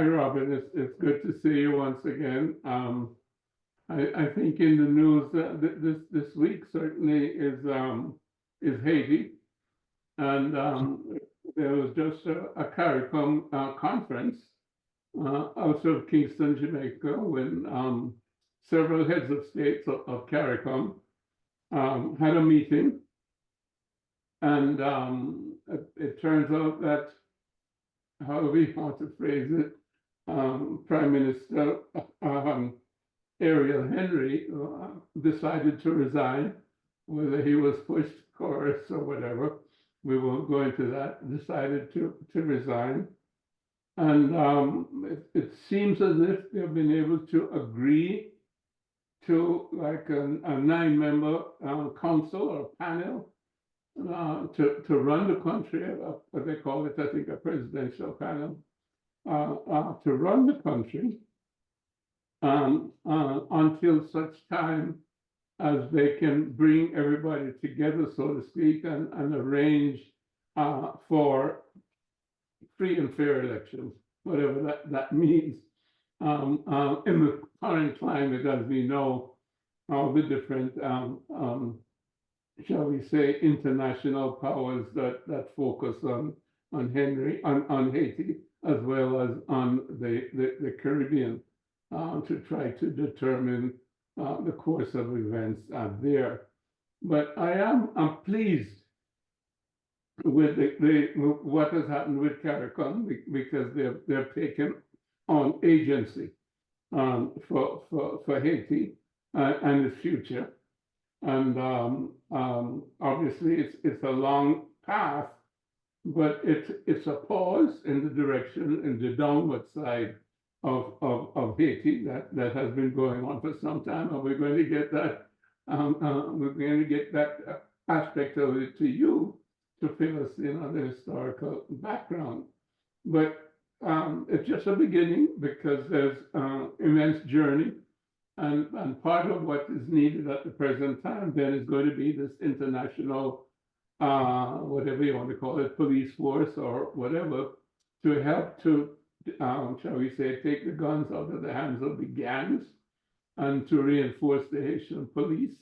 Hi, Robin. It's good to see you once again. I think in the news this week certainly is Haiti, and there was just a CARICOM conference out of Kingston, Jamaica, when several heads of states of CARICOM had a meeting, and it turns out that, however you want to phrase it, Prime Minister Ariel Henry decided to resign, whether he was pushed, coerced, or whatever. We won't go into that. Decided to resign. And it seems as if they've been able to agree to like a 9-member council or panel to run the country, what they call it, I think, a presidential panel, to run the country until such time as they can bring everybody together, so to speak, and arrange for free and fair elections, whatever that means. In the current climate, as we know, all the different shall we say, international powers that focus on Haiti, as well as on the Caribbean, to try to determine the course of events there. But I'm pleased with what has happened with CARICOM, because they've taken on agency for Haiti and its future. And obviously it's a long path, but it's a pause in the direction, in the downward side of Haiti that has been going on for some time, and we're going to get that aspect of it to you to fill us in on the historical background. But it's just a beginning, because there's immense journey. And part of what is needed at the present time then is going to be this international, whatever you want to call it, police force or whatever, to help to, shall we say, take the guns out of the hands of the gangs and to reinforce the Haitian police,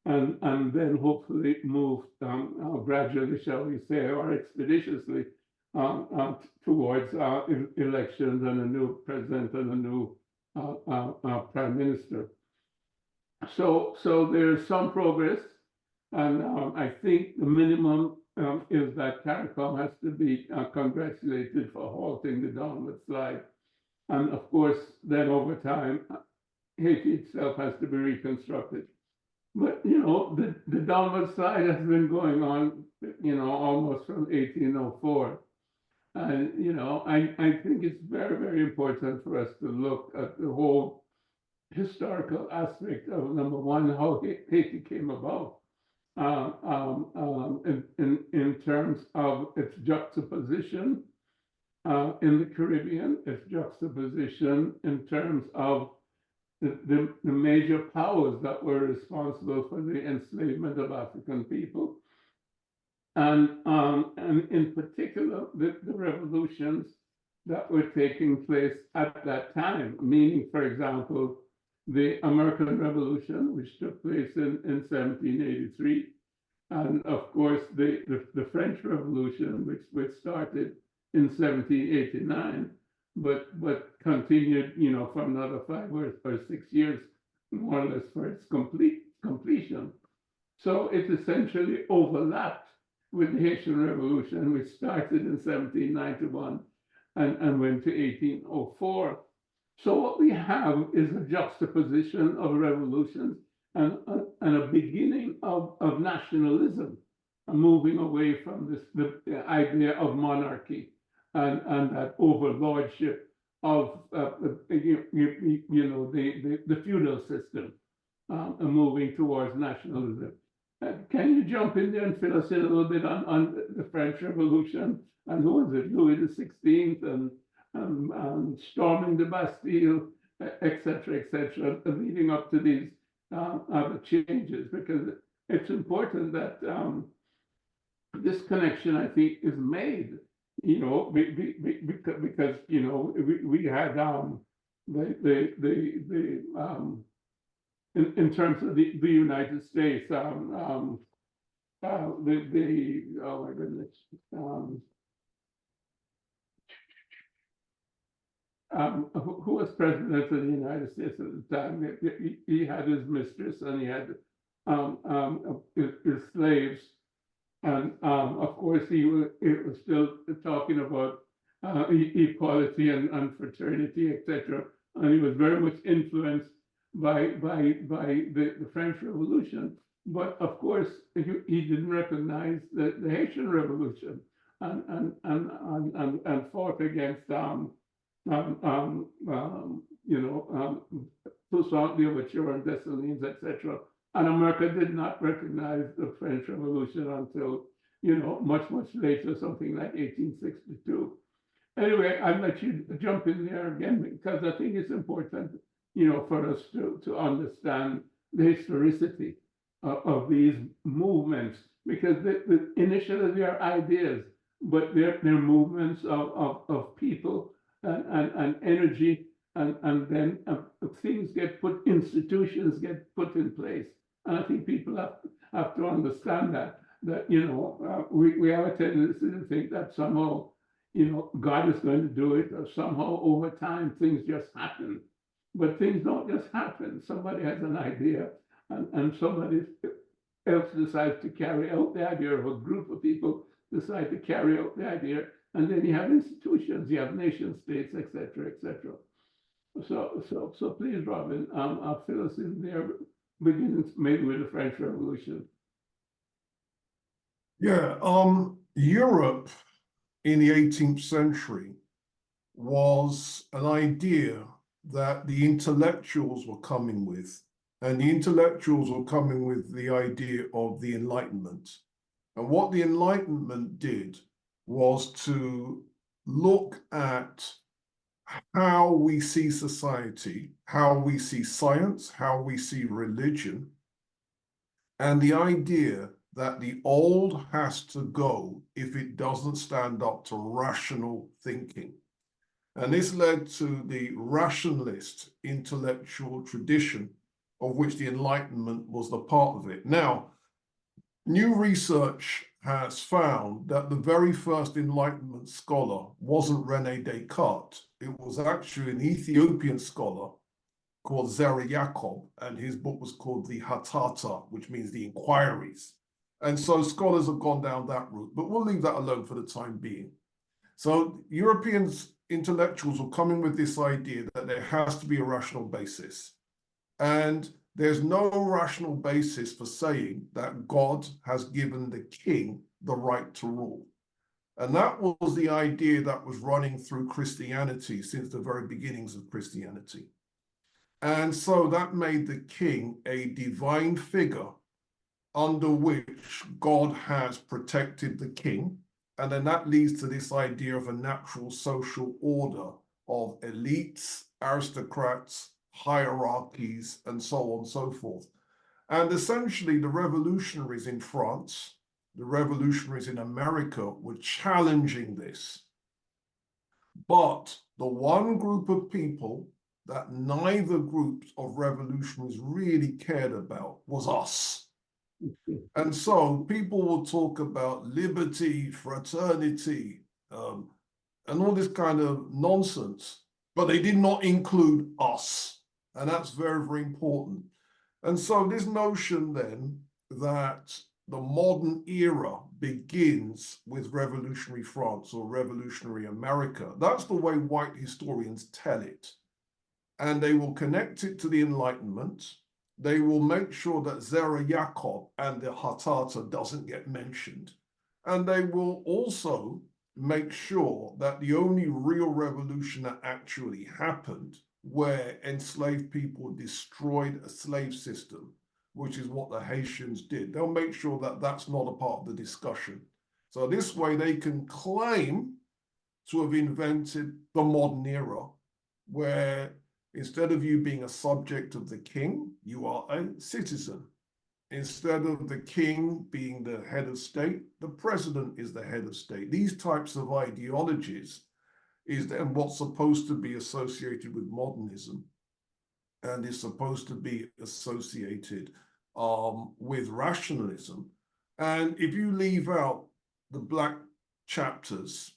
and then hopefully move gradually, shall we say, or expeditiously towards elections and a new president and a new Prime Minister. So there's some progress, and I think the minimum is that CARICOM has to be congratulated for halting the downward slide. And of course, then over time, Haiti itself has to be reconstructed. But, the downward slide has been going on, almost from 1804. And, I think it's very, very important for us to look at the whole historical aspect of, number one, how Haiti came about, in terms of its juxtaposition in the Caribbean, its juxtaposition in terms of the major powers that were responsible for the enslavement of African people. And in particular, the revolutions that were taking place at that time, meaning, for example, the American Revolution, which took place in 1783, and of course the French Revolution, which started in 1789, but continued, for another 5 or 6 years, more or less, for its completion. So it essentially overlapped with the Haitian Revolution, which started in 1791 and went to 1804. So what we have is a juxtaposition of revolutions and a beginning of nationalism, moving away from the idea of monarchy and that overlordship of the feudal system, and moving towards nationalism. Can you jump in there and fill us in a little bit on the French Revolution, and who was it, Louis XVI, and storming the Bastille, et cetera, leading up to these other changes? Because it's important that this connection, I think, is made, because we had in terms of the United States, oh my goodness, um, who was president of the United States at the time? He had his mistress and he had his slaves, and of course it was still talking about equality and fraternity, etc. And he was very much influenced by the French Revolution. But of course, he didn't recognize the Haitian Revolution and fought against Toussaint Louverture and Dessalines, etc. And America did not recognize the French Revolution until much later, something like 1862. Anyway, I'll let you jump in there again because I think it's important, for us to understand the historicity of these movements, because initially they are ideas, but they're movements of people and energy, and then things get institutions get put in place. And I think people have to understand that we have a tendency to think that somehow, God is going to do it, or somehow over time things just happen. But things don't just happen. Somebody has an idea, and somebody else decides to carry out the idea, or a group of people decide to carry out the idea, and then you have institutions, you have nation states, etc., etc. So please, Robin, fill us in there, beginning maybe with the French Revolution. Yeah, Europe in the 18th century was an idea that the intellectuals were coming with, and the intellectuals were coming with the idea of the Enlightenment. And what the Enlightenment did was to look at how we see society, how we see science, how we see religion, and the idea that the old has to go if it doesn't stand up to rational thinking. And this led to the rationalist intellectual tradition, of which the Enlightenment was the part of it. Now, new research has found that the very first Enlightenment scholar wasn't René Descartes. It was actually an Ethiopian scholar called Zera Yacob, and his book was called the Hatata, which means the Inquiries. And so scholars have gone down that route, but we'll leave that alone for the time being. So Europeans, intellectuals were coming with this idea that there has to be a rational basis. And there's no rational basis for saying that God has given the king the right to rule. And that was the idea that was running through Christianity since the very beginnings of Christianity. And so that made the king a divine figure under which God has protected the king. And then that leads to this idea of a natural social order of elites, aristocrats, hierarchies, and so on and so forth. And essentially the revolutionaries in France, the revolutionaries in America were challenging this. But the one group of people that neither groups of revolutionaries really cared about was us. And so people will talk about liberty, fraternity, and all this kind of nonsense, but they did not include us. And that's very, very important. And so this notion then that the modern era begins with revolutionary France or revolutionary America, that's the way white historians tell it. And they will connect it to the Enlightenment. They will make sure that Zera Yacob and the Hatata doesn't get mentioned. And they will also make sure that the only real revolution that actually happened, where enslaved people destroyed a slave system, which is what the Haitians did, they'll make sure that that's not a part of the discussion. So this way they can claim to have invented the modern era, where instead of you being a subject of the king, you are a citizen. instead of the king being the head of state, the president is the head of state. These types of ideologies is then what's supposed to be associated with modernism and is supposed to be associated with rationalism. And if you leave out the black chapters,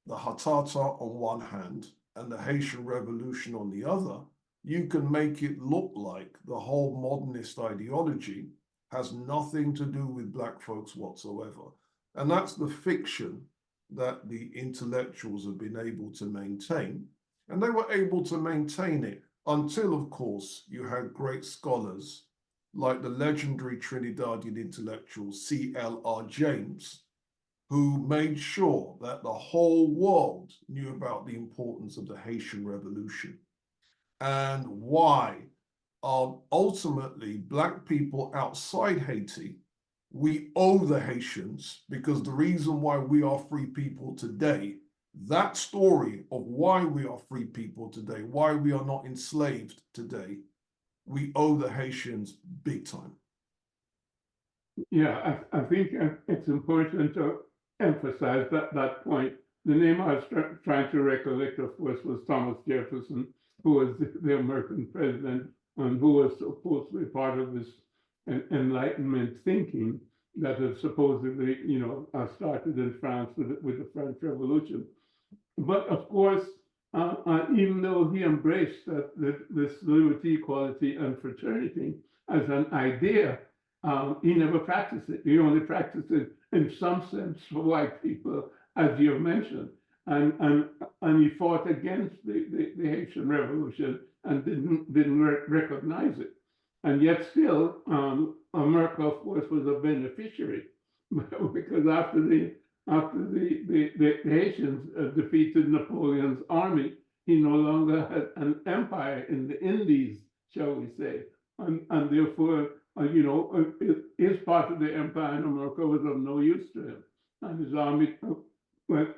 the Hatata on one hand and the Haitian Revolution on the other, you can make it look like the whole modernist ideology has nothing to do with black folks whatsoever. And that's the fiction that the intellectuals have been able to maintain. And they were able to maintain it until, of course, you had great scholars like the legendary Trinidadian intellectual C.L.R. James, who made sure that the whole world knew about the importance of the Haitian Revolution and why ultimately black people outside Haiti, we owe the Haitians, because the reason why we are free people today, that story of why we are free people today, why we are not enslaved today, we owe the Haitians big time. Yeah, I think it's important to emphasize that point. The name I was trying to recollect, of course, was Thomas Jefferson, who was the American president and who was supposed to be part of this Enlightenment thinking that had supposedly, started in France with the French Revolution. But of course, even though he embraced this liberty, equality, and fraternity as an idea, he never practiced it. He only practiced it in some sense for white people, as you have mentioned. And he fought against the Haitian Revolution and didn't recognize it. And yet still, America, of course, was a beneficiary because after the Haitians defeated Napoleon's army, he no longer had an empire in the Indies, shall we say, and therefore, his part of the empire in America was of no use to him, and his army,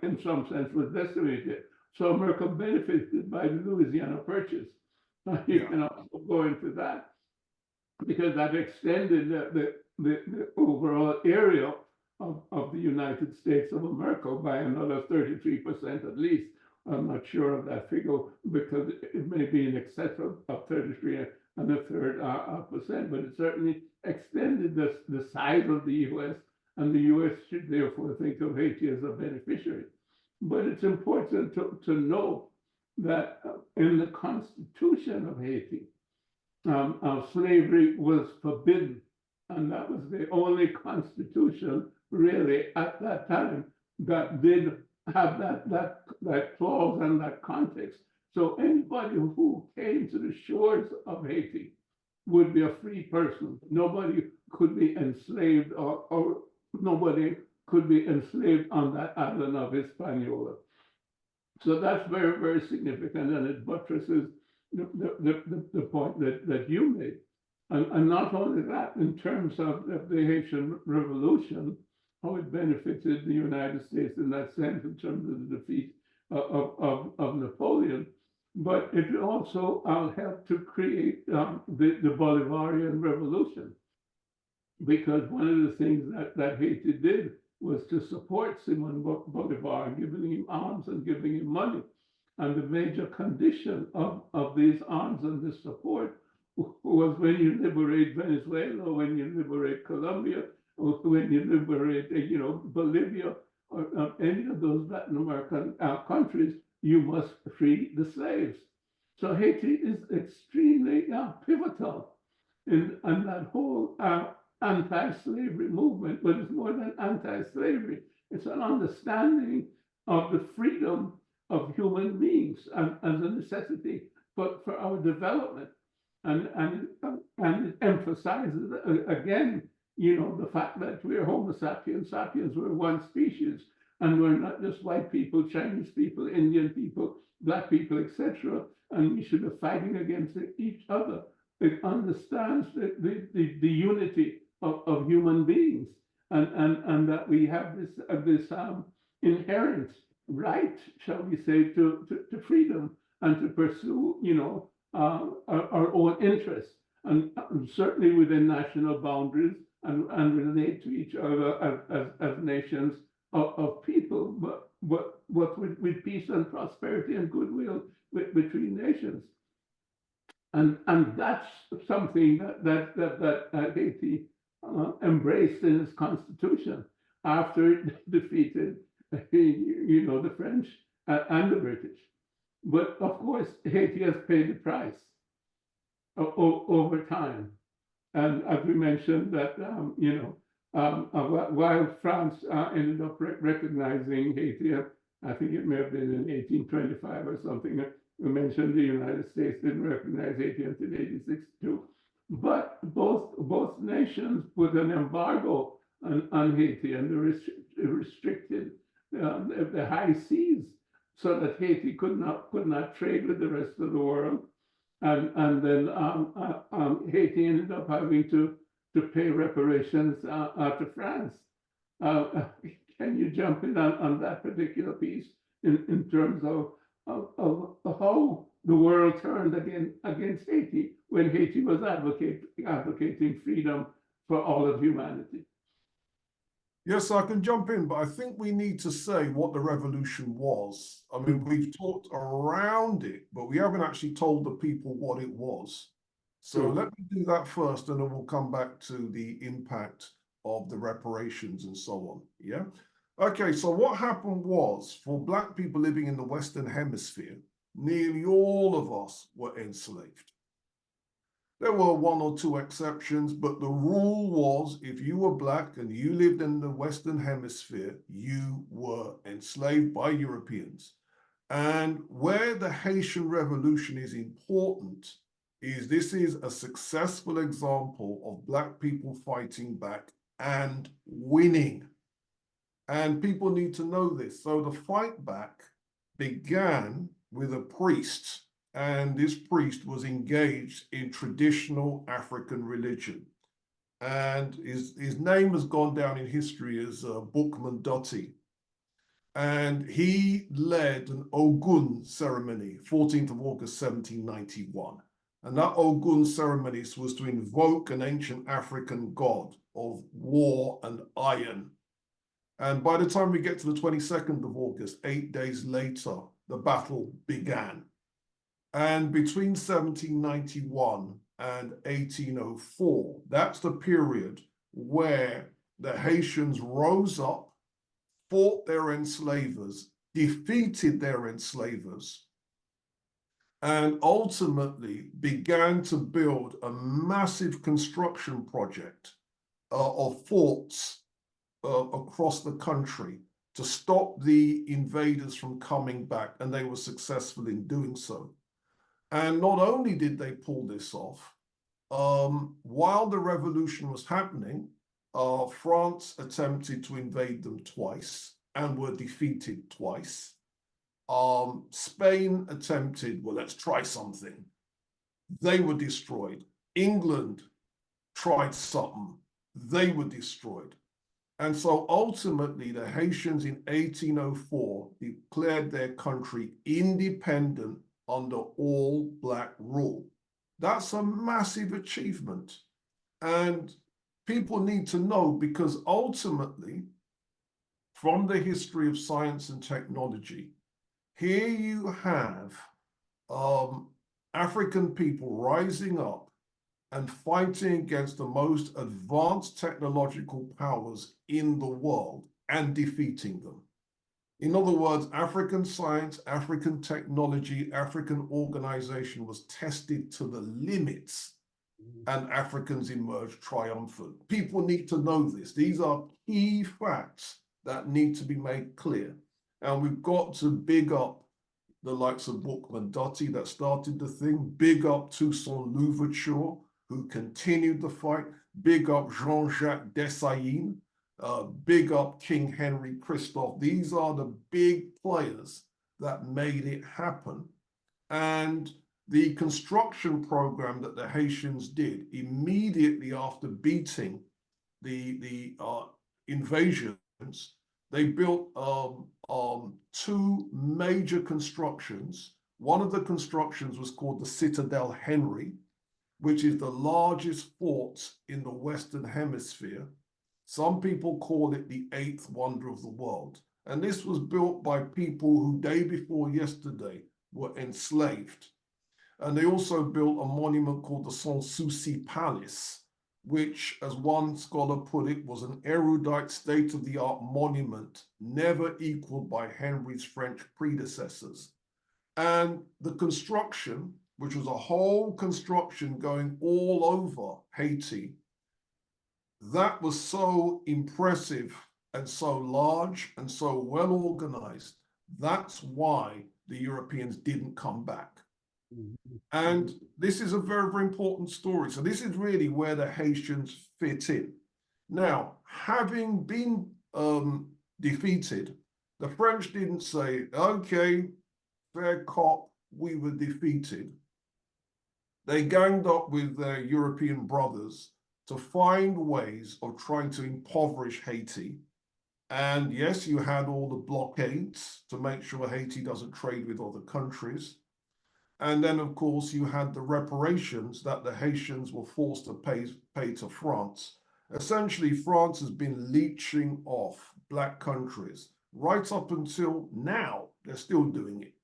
in some sense, was decimated. So America benefited by the Louisiana Purchase. You can also go into that, because that extended the overall area of the United States of America by another 33% at least. I'm not sure of that figure because it may be in excess of 33 and a third percent, but it certainly extended the size of the U.S., and the U.S. should therefore think of Haiti as a beneficiary. But it's important to know that in the Constitution of Haiti, slavery was forbidden, and that was the only constitution really at that time that did have that clause and that context. So anybody who came to the shores of Haiti would be a free person. Nobody could be enslaved or nobody could be enslaved on that island of Hispaniola. So that's very, very significant, and it buttresses the point that you made. And not only that, in terms of the Haitian Revolution, how it benefited the United States in that sense in terms of the defeat of Napoleon, but it also helped to create the Bolivarian Revolution, because one of the things that Haiti did was to support Simon Bolivar, giving him arms and giving him money. And the major condition of these arms and this support was when you liberate Venezuela, when you liberate Colombia, or when you liberate, Bolivia, or any of those Latin American countries, you must free the slaves. So Haiti is extremely pivotal in that whole anti-slavery movement, but it's more than anti-slavery. It's an understanding of the freedom of human beings and as a necessity for our development. And it emphasizes again, the fact that we're Homo sapiens sapiens, we're one species, and we're not just white people, Chinese people, Indian people, black people, etc. And we should be fighting against each other. It understands the unity of human beings, and that we have this inherent right, shall we say, to freedom and to pursue, our own interests, and certainly within national boundaries, and relate to each other as nations of people, but with peace and prosperity and goodwill between nations. And that's something that Haiti embraced in its constitution after it defeated, the French and the British. But of course, Haiti has paid the price over time. And as we mentioned, that while France ended up recognizing Haiti, I think it may have been in 1825 or something. We mentioned the United States didn't recognize Haiti until 1862. But both nations put an embargo on Haiti, and they restricted the high seas so that Haiti could not trade with the rest of the world. And then Haiti ended up having to pay reparations to France. Can you jump in on that particular piece in terms of how the world turned against Haiti when Haiti was advocating freedom for all of humanity? Yes, I can jump in, but I think we need to say what the revolution was. I mean, we've talked around it, but we haven't actually told the people what it was. So Sure. let me do that first, and then we'll come back to the impact of the reparations and so on. Yeah. Okay, so what happened was, for Black people living in the Western Hemisphere, nearly all of us were enslaved. There were one or two exceptions, but the rule was if you were Black and you lived in the Western Hemisphere, you were enslaved by Europeans. And where the Haitian Revolution is important is this is a successful example of Black people fighting back and winning. And people need to know this. So the fight back began with a priest, and this priest was engaged in traditional African religion. And his name has gone down in history as Bookman Dotti. And he led an Ogun ceremony, 14th of August, 1791. And that Ogun ceremony was to invoke an ancient African god of war and iron. And by the time we get to the 22nd of August, 8 days later, the battle began. And between 1791 and 1804, that's the period where the Haitians rose up, fought their enslavers, defeated their enslavers, and ultimately began to build a massive construction project of forts across the country to stop the invaders from coming back, and they were successful in doing so. And not only did they pull this off, while the revolution was happening, France attempted to invade them twice and were defeated twice. Spain attempted, well, let's try something. They were destroyed. England tried something. They were destroyed. And so ultimately, the Haitians in 1804 declared their country independent under all Black rule. That's a massive achievement. And people need to know, because ultimately, from the history of science and technology, here you have African people rising up and fighting against the most advanced technological powers in the world and defeating them. In other words, African science, African technology, African organization was tested to the limits, and Africans emerged triumphant. People need to know this. These are key facts that need to be made clear. And we've got to big up the likes of Bookman Dotti that started the thing, big up Toussaint Louverture, who continued the fight, big up Jean-Jacques Dessalines, big up King Henri Christophe. These are the big players that made it happen. And the construction program that the Haitians did immediately after beating the invasions, they built two major constructions. One of the constructions was called the Citadel Henry, which is the largest fort in the Western Hemisphere. Some people call it the eighth wonder of the world. And this was built by people who day before yesterday were enslaved. And they also built a monument called the Sans Souci Palace, which, as one scholar put it, was an erudite state-of-the-art monument never equaled by Henri's French predecessors. And the construction, which was a whole construction going all over Haiti, that was so impressive and so large and so well organized. That's why the Europeans didn't come back. And this is a very, very important story. So this is really where the Haitians fit in. Now, having been defeated, the French didn't say, okay, fair cop, we were defeated. They ganged up with their European brothers to find ways of trying to impoverish Haiti. And yes, you had all the blockades to make sure Haiti doesn't trade with other countries. And then, of course, you had the reparations that the Haitians were forced to pay to France. Essentially, France has been leeching off Black countries right up until now. They're still doing it.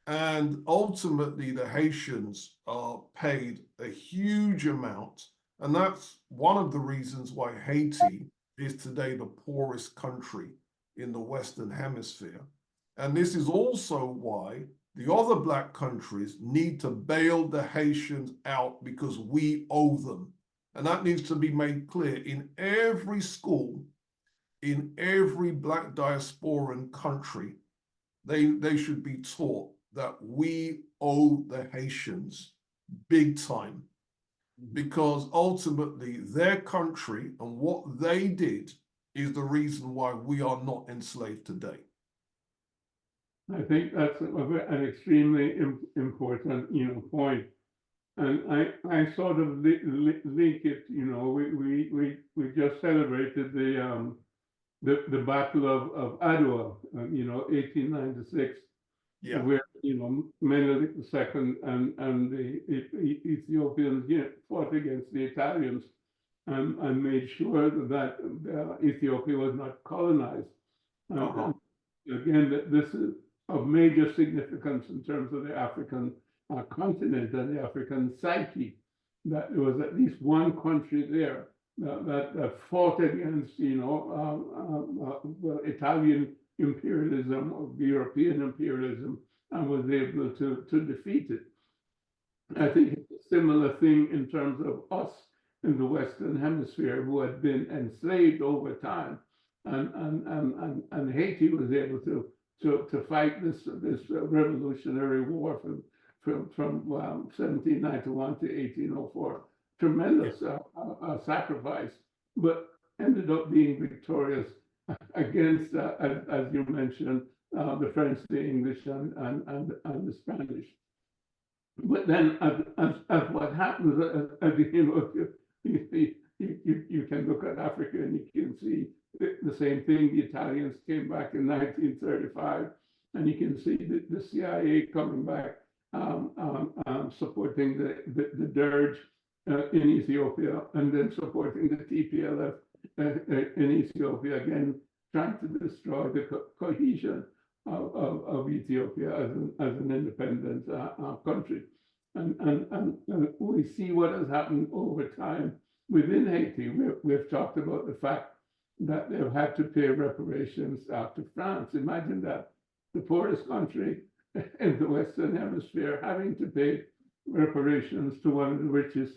And ultimately, the Haitians are paid a huge amount. And that's one of the reasons why Haiti is today the poorest country in the Western Hemisphere. And this is also why the other Black countries need to bail the Haitians out, because we owe them. And that needs to be made clear in every school, in every Black diasporan country. They should be taught that we owe the Haitians big time, because ultimately their country and what they did is the reason why we are not enslaved today. I think that's an extremely important, point, and I sort of link it. We just celebrated the Battle of Adwa, 1896, Yeah. where Menelik II and the Ethiopians fought against the Italians and made sure that Ethiopia was not colonized. Again, this is of major significance in terms of the African continent and the African psyche, that there was at least one country there that fought against, Italian imperialism or European imperialism, and was able to defeat it. I think it's a similar thing in terms of us in the Western Hemisphere, who had been enslaved over time, and Haiti was able to fight this revolutionary war from 1791 to 1804. Tremendous sacrifice, but ended up being victorious against, as you mentioned, the French, the English, and the Spanish. But then, as what happens, you can look at Africa and you can see the same thing. The Italians came back in 1935, and you can see the CIA coming back, supporting the Dirge in Ethiopia, and then supporting the TPLF in Ethiopia, again, trying to destroy the cohesion of Ethiopia as an independent country. And we see what has happened over time within Haiti. We've talked about the fact that they've had to pay reparations to France. Imagine that, the poorest country in the Western Hemisphere having to pay reparations to one of the richest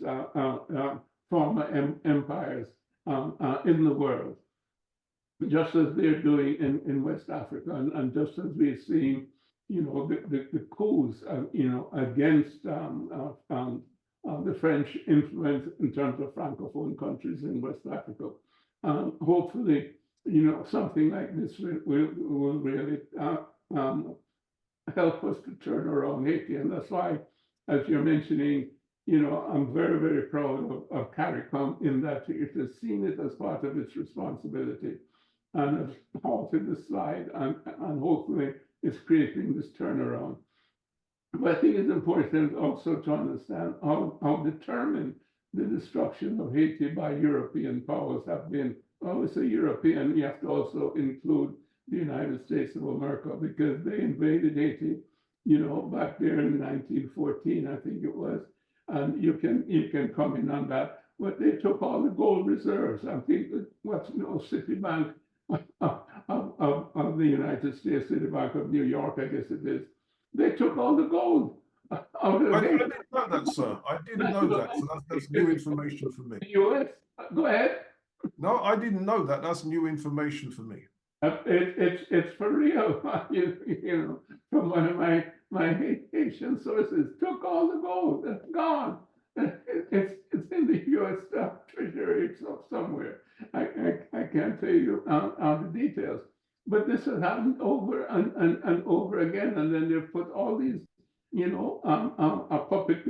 former empires in the world, just as they're doing in West Africa, and just as we're seeing, the coups, against the French influence in terms of Francophone countries in West Africa. Hopefully, something like this will really help us to turn around Haiti. And that's why, as you're mentioning, I'm very, very proud of CARICOM in that it has seen it as part of its responsibility and has halted the slide, and hopefully it's creating this turnaround. But I think it's important also to understand how determined the destruction of Haiti by European powers have been. When we say European, you have to also include the United States of America because they invaded Haiti, back there in 1914, I think it was. And you can come in on that. But they took all the gold reserves. I think what's Citibank of the United States, Citibank of New York, I guess it is. They took all the gold out of I Haiti. didn't know that, sir. I didn't know that. So that's new information for me. The U.S. Go ahead. No, I didn't know that. That's new information for me. It's for real. From one of my Haitian sources, took all the gold. It's gone. It's in the U.S. Treasury somewhere. I can't tell you all the details, but this has happened over and over again, and then they've put all these, puppet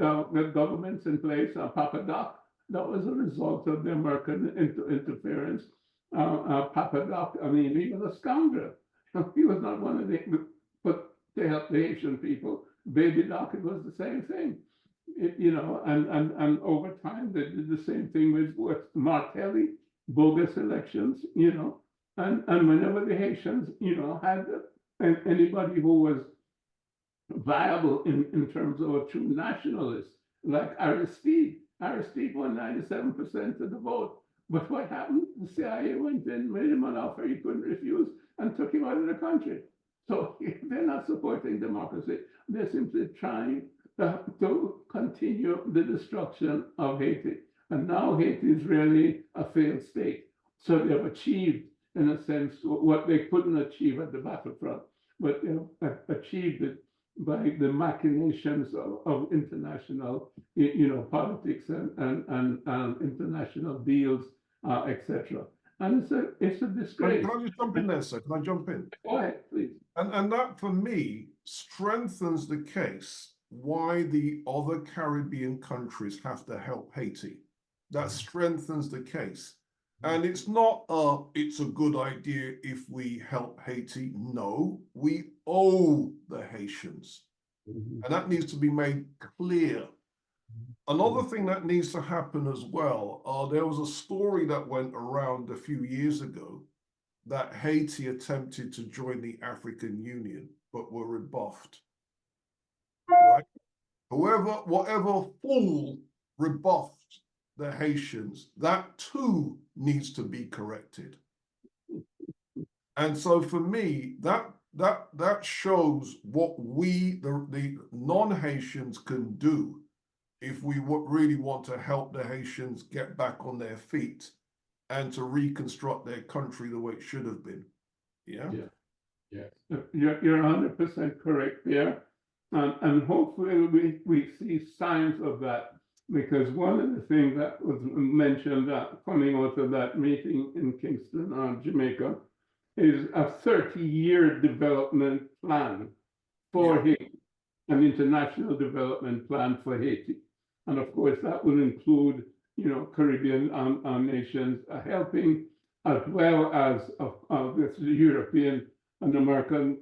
governments in place. Papa Doc, that was a result of the American interference. Papa Doc, I mean, he was a scoundrel. He was not one of but to help the Haitian people. Baby Doc, it was the same thing. And over time they did the same thing with Martelli, bogus elections, and whenever the Haitians, had anybody who was viable in terms of a true nationalist, like Aristide. Aristide won 97% of the vote. But what happened? The CIA went in, made him an offer he couldn't refuse, and took him out of the country. So they're not supporting democracy. They're simply trying to continue the destruction of Haiti. And now Haiti is really a failed state. So they have achieved, in a sense, what they couldn't achieve at the battlefront, but they have achieved it by the machinations of international, politics and international deals, etc. And it's a disgrace. Can I just jump in there, sir? Can I jump in? Go ahead, please. And that, for me, strengthens the case why the other Caribbean countries have to help Haiti. That strengthens the case. And it's not it's a good idea if we help Haiti. No, we owe the Haitians. And that needs to be made clear. Another thing that needs to happen as well, there was a story that went around a few years ago that Haiti attempted to join the African Union, but were rebuffed. Right? Whatever fool rebuffed the Haitians, that too needs to be corrected. And so for me, that shows what we, the non-Haitians, can do if we really want to help the Haitians get back on their feet and to reconstruct their country the way it should have been. Yeah. You're 100% correct there. And hopefully we see signs of that, because one of the things that was mentioned coming out of that meeting in Kingston, Jamaica, is a 30-year development plan for Haiti, an international development plan for Haiti. And of course, that will include, Caribbean nations helping, as well as the European and American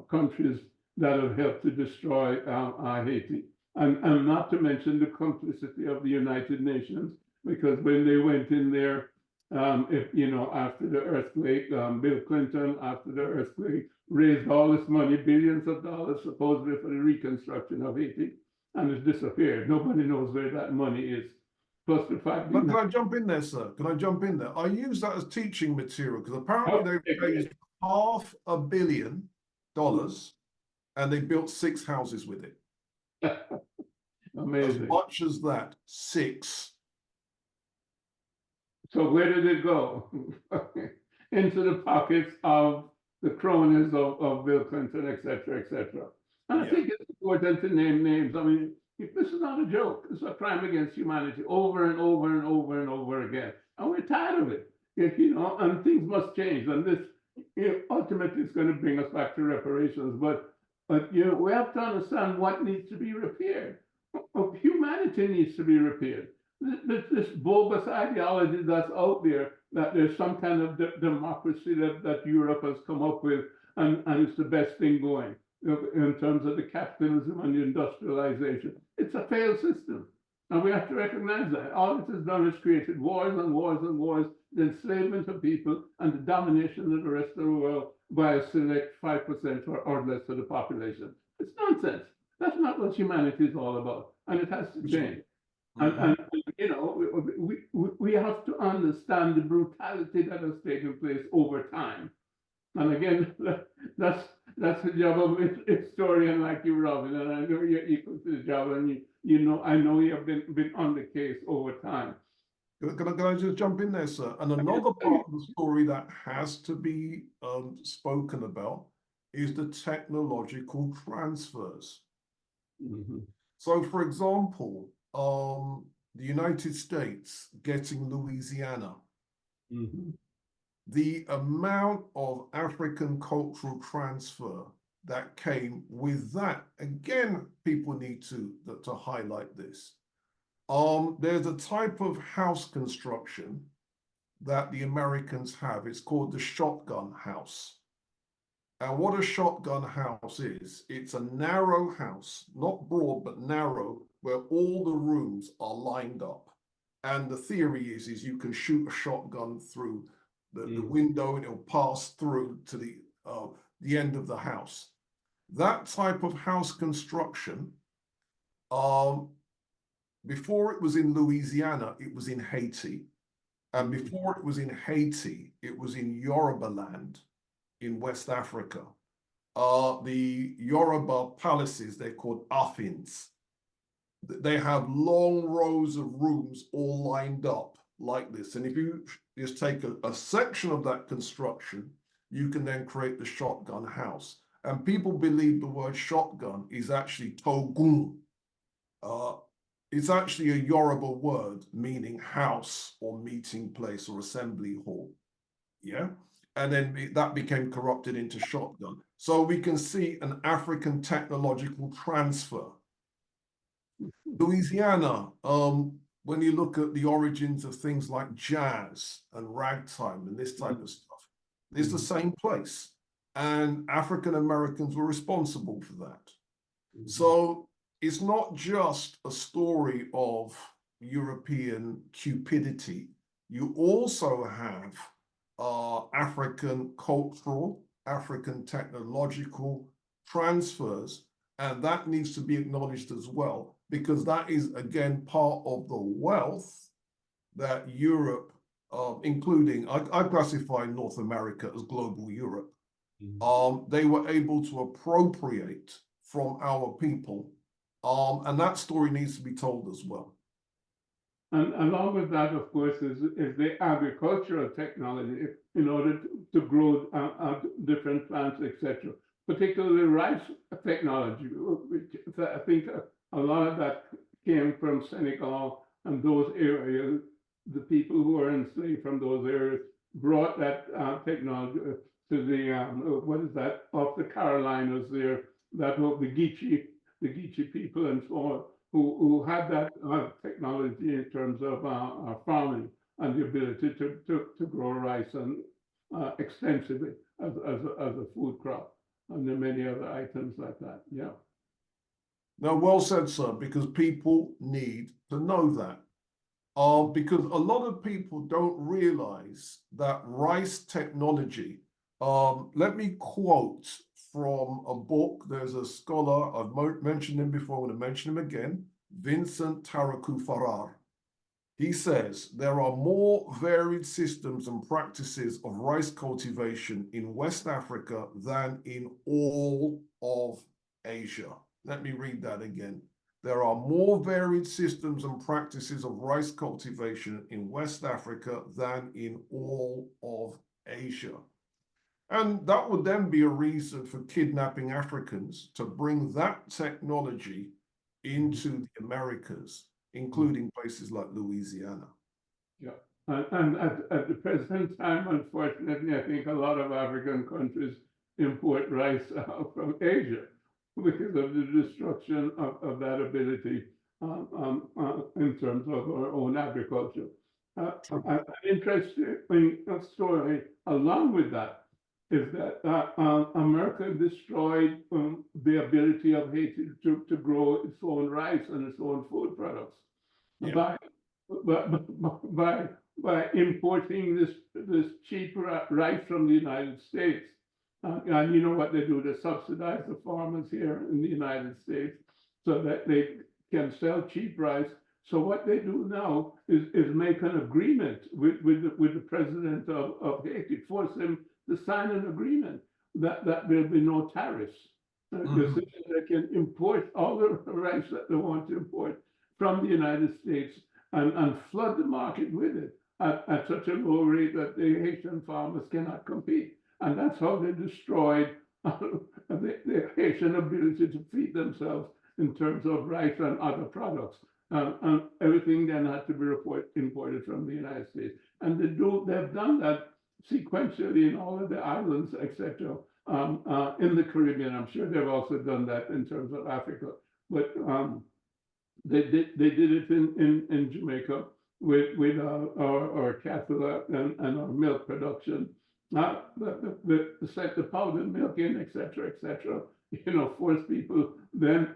countries that have helped to destroy Haiti. And not to mention the complicity of the United Nations, because when they went in there, after the earthquake, Bill Clinton, after the earthquake, raised all this money, billions of dollars, supposedly for the reconstruction of Haiti, and it's disappeared. Nobody knows where that money is. Plus the fact. But can I jump in there, sir? Can I jump in there? I use that as teaching material because apparently they've raised $500 million and they built 6 houses with it. Amazing. As much as that, 6. So where did it go? Into the pockets of the cronies of Bill Clinton, et cetera, et cetera. And I think it's important to name names. I mean, this is not a joke. It's a crime against humanity over and over and over and over again. And we're tired of it. And things must change. And this ultimately is going to bring us back to reparations. But we have to understand what needs to be repaired. Humanity needs to be repaired. This bogus ideology that's out there, that there's some kind of democracy that Europe has come up with, and it's the best thing going. in terms of the capitalism and the industrialization. It's a failed system. And we have to recognize that. All it has done is created wars and wars and wars, the enslavement of people and the domination of the rest of the world by a select 5% or less of the population. It's nonsense. That's not what humanity is all about. And it has to change. And you know, we have to understand the brutality that has taken place over time. And again, that's the job of a historian like you, Robin, and I know you're equal to the job, and you know, I know you have been on the case over time. Can I just jump in there, sir? And another part of the story that has to be spoken about is the technological transfers. Mm-hmm. So, for example, the United States getting Louisiana, Mm-hmm. the amount of African cultural transfer that came with that, again, people need to highlight this. There's a type of house construction that the Americans have. It's called the shotgun house. And what a shotgun house is, it's a narrow house, not broad, but narrow, where all the rooms are lined up. And the theory is you can shoot a shotgun through the window and it'll pass through to the end of the house. That type of house construction, before it was in Louisiana, it was in Haiti. And before it was in Haiti, it was in Yoruba land in West Africa. The Yoruba palaces, they're called afins. They have long rows of rooms all lined up like this. And if you just take a section of that construction, you can then create the shotgun house. And people believe the word shotgun is actually togun. It's actually a Yoruba word meaning house or meeting place or assembly hall. Yeah. And then that became corrupted into shotgun. So we can see an African technological transfer. Louisiana, when you look at the origins of things like jazz and ragtime and this type of stuff, it's the same place. And African Americans were responsible for that. So it's not just a story of European cupidity. You also have African cultural, African technological transfers, and that needs to be acknowledged as well, because that is, again, part of the wealth that Europe, including, I classify North America as global Europe, they were able to appropriate from our people. And that story needs to be told as well. And along with that, of course, is the agricultural technology in order to grow different plants, etc. Particularly rice technology, which I think a lot of that came from Senegal and those areas. The people who were enslaved from those areas brought that technology to the what is that, off the Carolinas there, that the Geechee people and so on, who had that technology in terms of farming and the ability to grow rice and extensively as a food crop, and there are many other items like that. Yeah. Now, well said, sir, because people need to know that. Because a lot of people don't realize that rice technology, let me quote from a book. There's a scholar, I've mentioned him before, I'm going to mention him again, Vincent Taraku Farrar. He says, there are more varied systems and practices of rice cultivation in West Africa than in all of Asia. Let me read that again. There are more varied systems and practices of rice cultivation in West Africa than in all of Asia. And that would then be a reason for kidnapping Africans to bring that technology into the Americas, including places like Louisiana. Yeah. And at the present time, unfortunately, I think a lot of African countries import rice from Asia because of the destruction of that ability in terms of our own agriculture. An interesting story along with that is that America destroyed the ability of Haiti to grow its own rice and its own food products Yeah. by by by importing this cheap rice from the United States. And you know what they do? They subsidize the farmers here in the United States so that they can sell cheap rice. So what they do now is make an agreement with the president of Haiti, force him to sign an agreement that there'll be no tariffs. You see, they can import all the rice that they want to import from the United States and flood the market with it at such a low rate that the Haitian farmers cannot compete. And that's how they destroyed the Haitian ability to feed themselves in terms of rice and other products. And everything then had to be imported from the United States. And they've done that sequentially in all of the islands, etc. In the Caribbean. I'm sure they've also done that in terms of Africa. But they did it in Jamaica with our cattle and our milk production. The powdered milk in, etc., force people then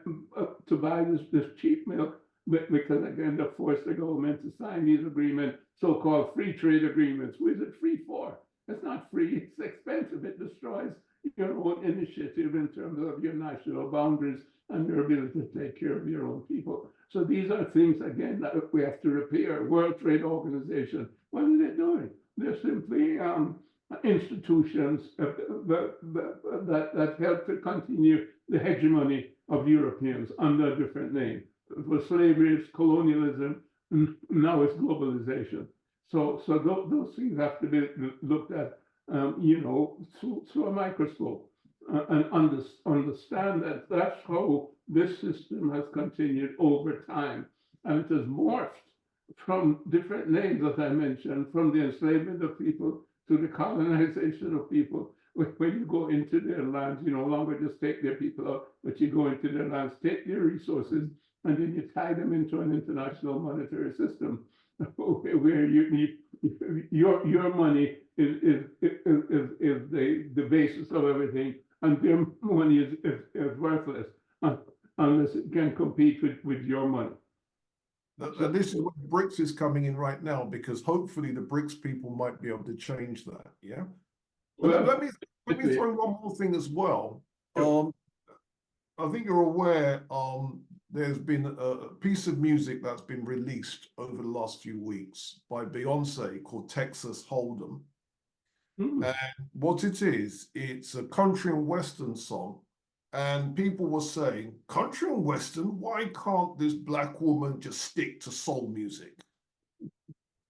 to buy this cheap milk because again, they force the government to sign these agreements, so-called free trade agreements. What is it free for? It's not free, it's expensive. It destroys your own initiative in terms of your national boundaries and your ability to take care of your own people. So these are things, again, that we have to repair. World Trade Organization, what are they doing? They're simply institutions that help to continue the hegemony of Europeans under a different name. For slavery, it's colonialism, and now it's globalization. So those things have to be looked at, through a microscope and understand that that's how this system has continued over time. And it has morphed from different names, as I mentioned, from the enslavement of people to the colonization of people. When you go into their lands, you no longer just take their people out, but you go into their lands, take their resources, and then you tie them into an international monetary system where you need your money is the basis of everything, and their money is worthless unless it can compete with your money. And this is where BRICS is coming in right now, because hopefully the BRICS people might be able to change that. Yeah. Well, let me throw one more thing as well. I think you're aware there's been a piece of music that's been released over the last few weeks by Beyonce called Texas Hold'em. And what it is, it's a country and western song. And people were saying, country and western, why can't this black woman just stick to soul music?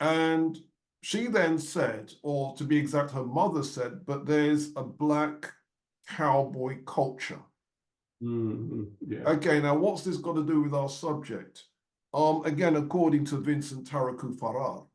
And she then said, or to be exact, her mother said, but there's a black cowboy culture. Yeah. Okay, now what's this got to do with our subject? Again, according to Vincent Taraku Farrar,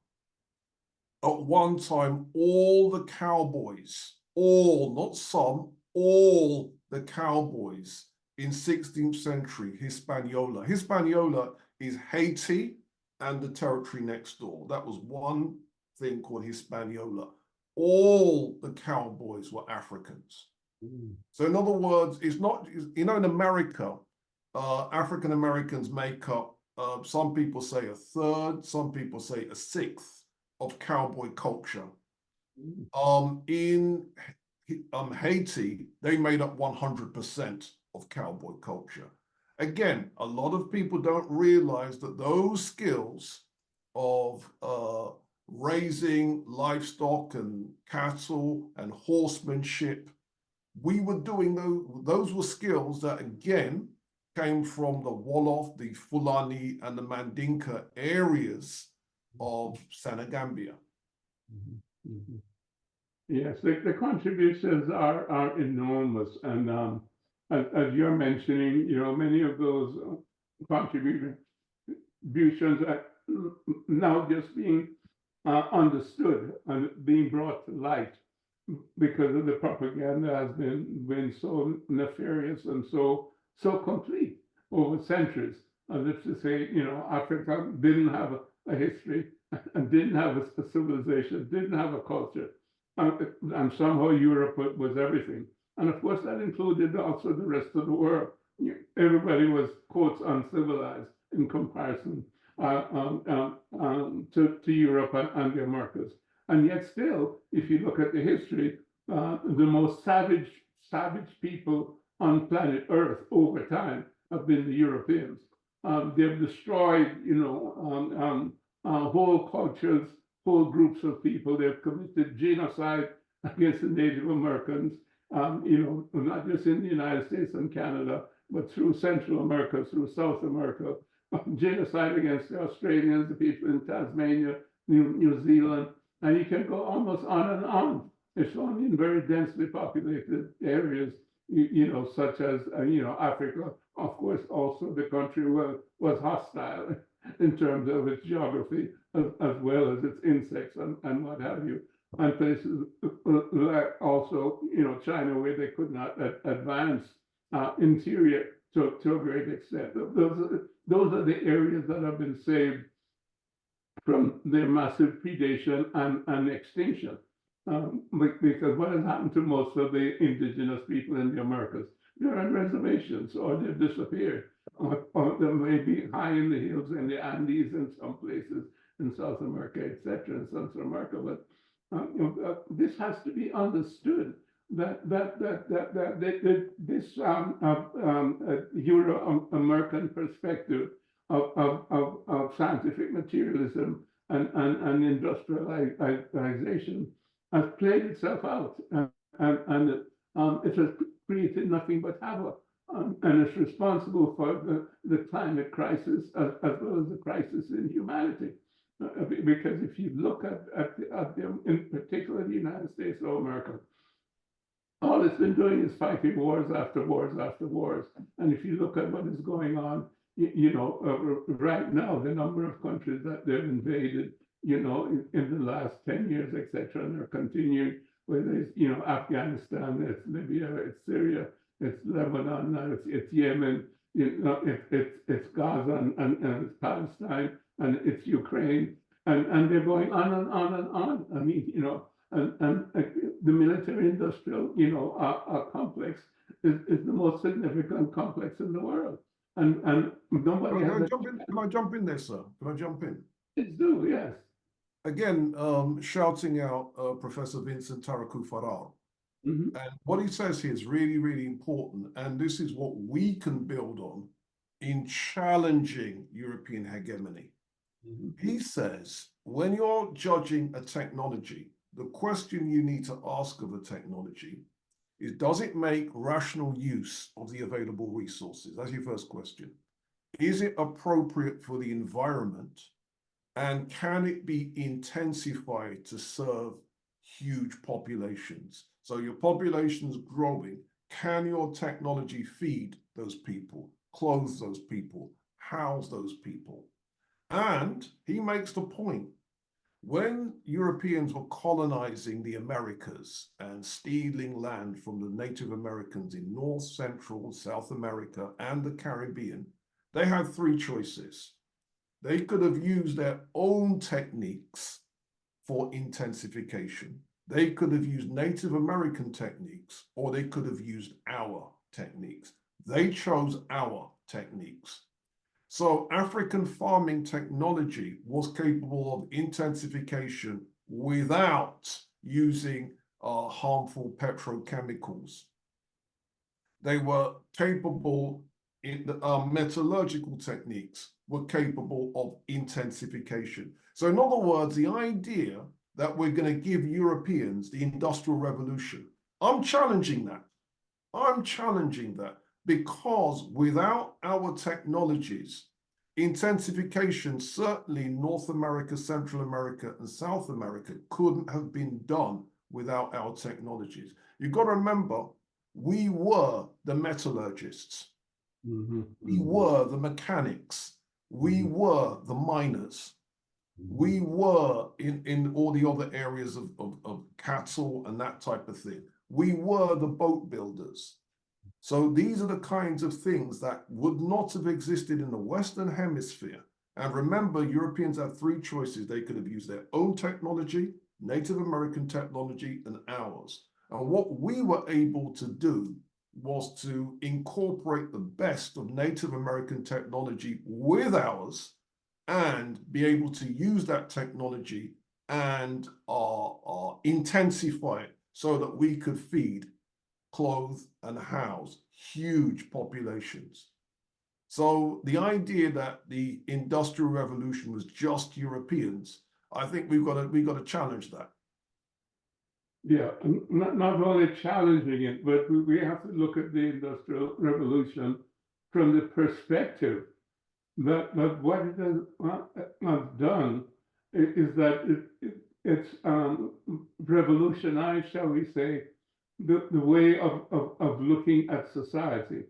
at one time, all the cowboys, all, not some, all the cowboys in 16th century Hispaniola. Hispaniola is Haiti and the territory next door. That was one thing called Hispaniola. All the cowboys were Africans. So in other words, it's not, in America, African Americans make up, some people say a third, some people say a sixth of cowboy culture. In Haiti, they made up 100% of cowboy culture. Again, a lot of people don't realize that those skills of raising livestock and cattle and horsemanship, we were doing those were skills that, again, came from the Wolof, the Fulani, and the Mandinka areas of Senegambia. Yes, the contributions are enormous, and as you're mentioning, many of those contributions are now just being understood and being brought to light because of the propaganda has been so nefarious and so complete over centuries, as if to say, Africa didn't have a history and didn't have a civilization, didn't have a culture. and somehow Europe was everything. And of course, that included also the rest of the world. Everybody was, quotes, uncivilized in comparison to Europe and the Americas. And yet still, if you look at the history, the most savage people on planet Earth over time have been the Europeans. They've destroyed, whole cultures, whole groups of people. They've committed genocide against the Native Americans, not just in the United States and Canada, but through Central America, through South America, genocide against the Australians, the people in Tasmania, New Zealand, and you can go almost on and on. It's only in very densely populated areas, such as, Africa. Of course, also the country was hostile in terms of its geography, as well as its insects and what have you. And places like also, China, where they could not advance interior to a great extent. Those are the areas that have been saved from their massive predation and extinction. Because what has happened to most of the indigenous people in the Americas? They're on reservations, or they've disappeared, or they may be high in the hills in the Andes in some places in South America, etc., in Central America. But this has to be understood that this Euro-American perspective of scientific materialism and industrialization has played itself out, and it has created nothing but havoc, and it's responsible for the climate crisis as well as the crisis in humanity. Because if you look at them, in particular the United States of America, all it's been doing is fighting wars after wars after wars. And if you look at what is going on, right now, the number of countries that they've invaded, in the last 10 years, etc., and they're continuing, whether it's, Afghanistan, it's Libya, it's Syria, it's Lebanon, it's Yemen, it's Gaza and it's Palestine, and it's Ukraine, and they're going on and on and on. I mean, and the military-industrial, complex is the most significant complex in the world, and nobody has. Can I jump in there, sir? Can I jump in? Please do, yes. Again, shouting out Professor Vincent Taraku Farrar. Mhm. And what he says here is really, really important. And this is what we can build on in challenging European hegemony. He says, when you're judging a technology, the question you need to ask of a technology is, does it make rational use of the available resources? That's your first question. Is it appropriate for the environment? And can it be intensified to serve huge populations? So your population's growing. Can your technology feed those people, clothe those people, house those people? And he makes the point, when Europeans were colonizing the Americas and stealing land from the Native Americans in North, Central, South America, and the Caribbean, they had three choices. They could have used their own techniques for intensification. They could have used Native American techniques, or they could have used our techniques. They chose our techniques. So African farming technology was capable of intensification without using harmful petrochemicals. They were capable, in the metallurgical techniques were capable of intensification. So in other words, the idea that we're going to give Europeans the Industrial Revolution, I'm challenging that. I'm challenging that, because without our technologies, intensification, certainly North America, Central America, and South America, couldn't have been done without our technologies. You've got to remember, we were the metallurgists. We were the mechanics. We were the miners. We were in all the other areas of cattle and that type of thing. We were the boat builders. So these are the kinds of things that would not have existed in the Western Hemisphere. And remember, Europeans had three choices. They could have used their own technology, Native American technology and ours. And what we were able to do was to incorporate the best of Native American technology with ours and be able to use that technology and intensify it so that we could feed, clothe, and house huge populations. So the idea that the Industrial Revolution was just Europeans, I think we've got to challenge that. Yeah, and not only challenging it, but we have to look at the Industrial Revolution from the perspective that what it has done is that it's revolutionized, shall we say, the way of looking at society,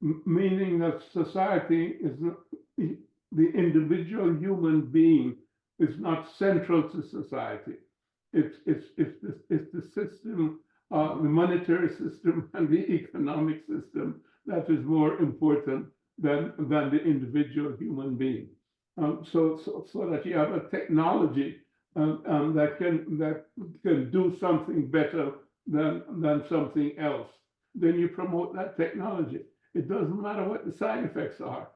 meaning that society is not, the individual human being is not central to society. It's the system, the monetary system and the economic system that is more important than the individual human being. So that you have a technology that can do something better than something else. Then you promote that technology. It doesn't matter what the side effects are,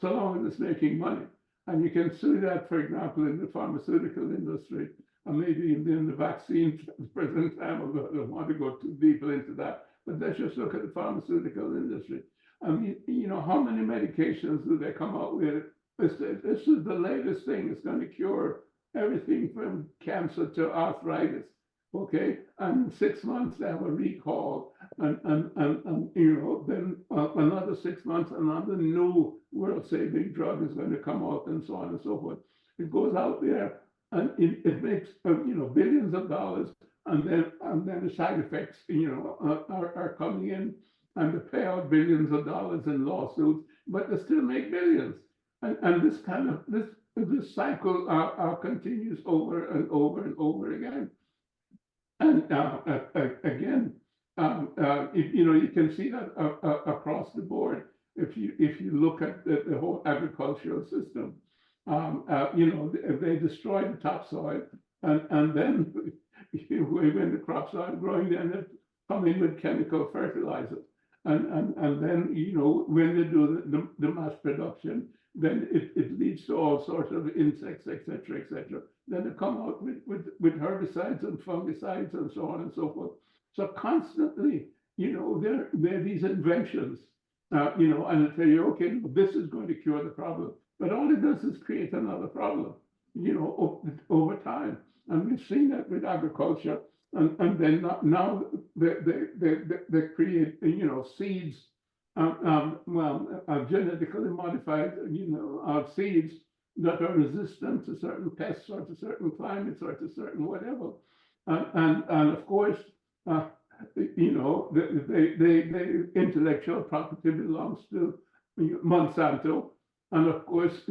so long as it's making money. And you can see that, for example, in the pharmaceutical industry, and maybe in the vaccine at the present time. I don't want to go too deeply into that, but let's just look at the pharmaceutical industry. I mean, you know, how many medications do they come out with? This is the latest thing. It's going to cure everything from cancer to arthritis. Okay, and in 6 months they have a recall, and you know, then another 6 months, another new world-saving drug is going to come out, and so on and so forth. It goes out there, and it makes you know, billions of dollars, and then the side effects, you know, are coming in, and they pay out billions of dollars in lawsuits, but they still make billions, and this kind of this cycle continues over and over and over again. And again, you know, you can see that across the board if you look at the whole agricultural system. You know, they destroy the topsoil, and then when the crops are growing, then they come in with chemical fertilizers, and then, you know, when they do the mass production, then it leads to all sorts of insects, etc., etc. Then they come out with herbicides and fungicides and so on and so forth. So constantly, you know, there are these inventions, you know, and they tell you, okay, this is going to cure the problem. But all it does is create another problem, you know, over time. And we've seen that with agriculture. And then now they create, you know, seeds, genetically modified, you know, seeds that are resistant to certain pests or to certain climates or to certain whatever. And of course, you know, the intellectual property belongs to Monsanto. And of course,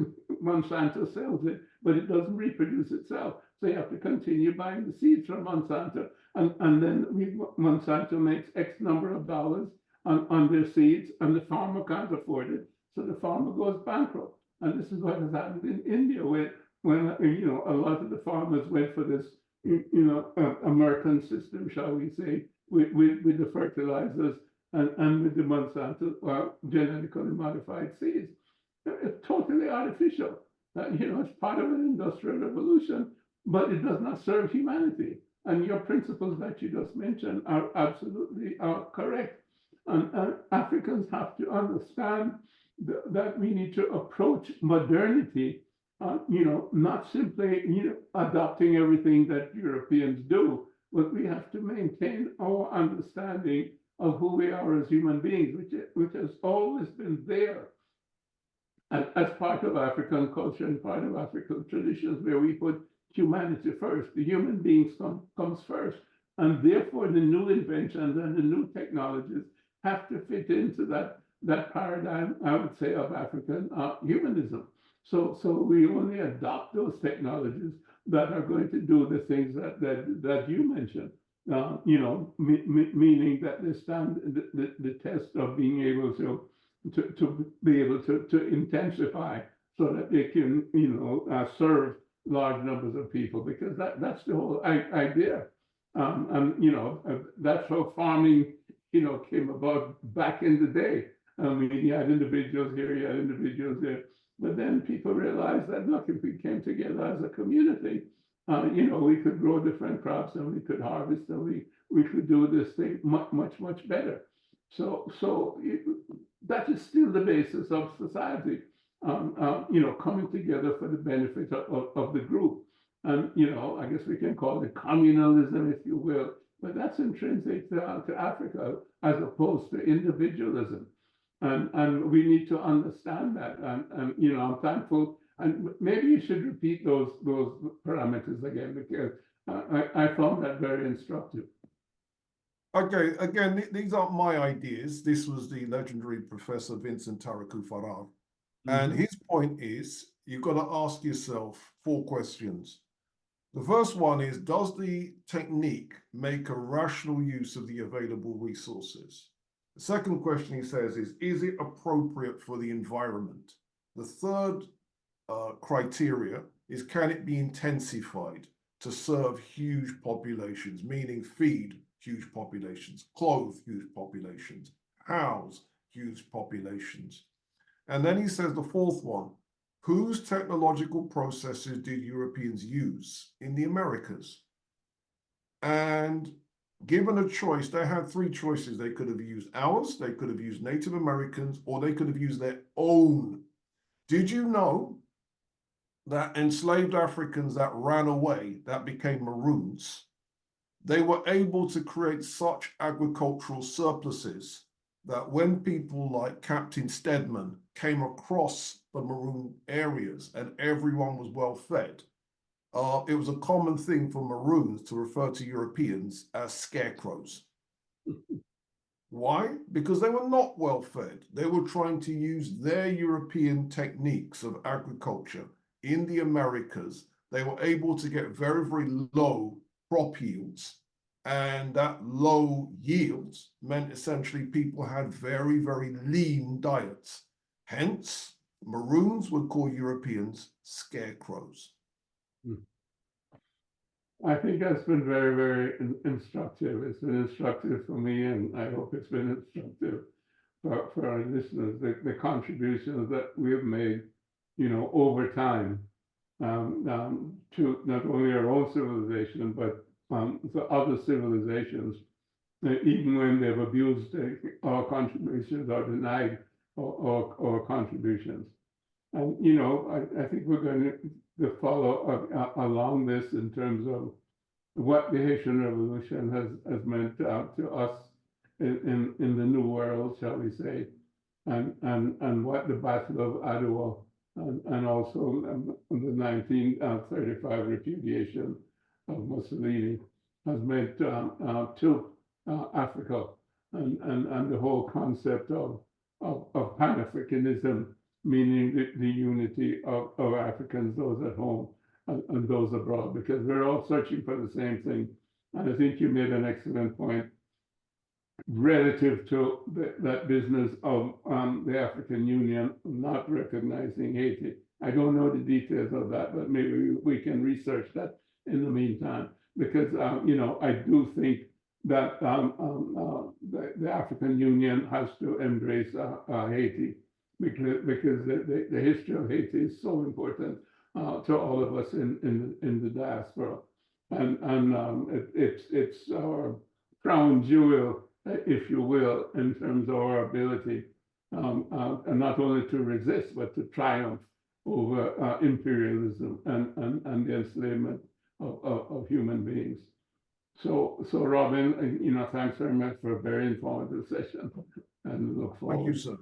Monsanto sells it, but it doesn't reproduce itself. So you have to continue buying the seeds from Monsanto. And then Monsanto makes X number of dollars on their seeds, and the farmer can't afford it. So the farmer goes bankrupt. And this is what has happened in India, when you know, a lot of the farmers went for this, you know, American system, shall we say, with the fertilizers and with the Monsanto genetically modified seeds. It's totally artificial. You know, it's part of an industrial revolution, but it does not serve humanity. And your principles that you just mentioned are absolutely correct. And Africans have to understand that we need to approach modernity, you know, not simply, you know, adopting everything that Europeans do, but we have to maintain our understanding of who we are as human beings, which has always been there as part of African culture and part of African traditions, where we put humanity first. The human beings comes first, and therefore the new inventions and the new technologies have to fit into that paradigm, I would say, of African humanism. So we only adopt those technologies that are going to do the things that you mentioned. You know, meaning that they stand the test of being able to be able to intensify, so that they can, you know, serve large numbers of people, because that's the whole idea. And that's how farming, came about back in the day. I mean, you had individuals here, you had individuals there, but then people realized that, look, if we came together as a community, we could grow different crops and we could harvest and we could do this thing much better. That is still the basis of society, coming together for the benefit of the group. And, I guess we can call it communalism, if you will, but that's intrinsic to Africa as opposed to individualism. And we need to understand that. And I'm thankful. And maybe you should repeat those parameters again, because I found that very instructive. Okay, again, these aren't my ideas. This was the legendary Professor Vincent Taraku Farrar. And his point is, you've got to ask yourself 4 questions. The first one is, does the technique make a rational use of the available resources? The second question he says is it appropriate for the environment? The third criteria is, can it be intensified to serve huge populations, meaning feed huge populations, clothe huge populations, house huge populations? And then he says the fourth one, whose technological processes did Europeans use in the Americas? And given a choice, they had 3 choices. They could have used ours, they could have used Native Americans, or they could have used their own. Did you know that enslaved Africans that ran away, that became Maroons, they were able to create such agricultural surpluses that when people like Captain Stedman came across the Maroon areas and everyone was well fed, it was a common thing for Maroons to refer to Europeans as scarecrows. Why? Because they were not well fed. They were trying to use their European techniques of agriculture in the Americas. They were able to get very, very low crop yields. And that low yields meant essentially people had very, very lean diets. Hence, Maroons would call Europeans scarecrows. I think that's been very, very instructive. It's been instructive for me, and I hope it's been instructive for our listeners. The contributions that we have made, over time, to not only our own civilization, but to other civilizations, even when they've abused our contributions or denied our contributions. And I think we're going to follow along this in terms of what the Haitian Revolution has meant to us in the New World, shall we say, and what the Battle of Adwa and also the 1935 repudiation of Mussolini has meant to Africa, and the whole concept of Pan-Africanism, meaning the unity of Africans, those at home and those abroad, because we're all searching for the same thing. And I think you made an excellent point relative to that business of the African Union not recognizing Haiti. I don't know the details of that, but maybe we can research that in the meantime, because I do think that the African Union has to embrace Haiti, because the history of Haiti is so important to all of us in the diaspora, and it's our crown jewel, if you will, in terms of our ability, and not only to resist but to triumph over imperialism and the enslavement of human beings. So Robin, thanks very much for a very informative session, and look forward. Thank you, sir.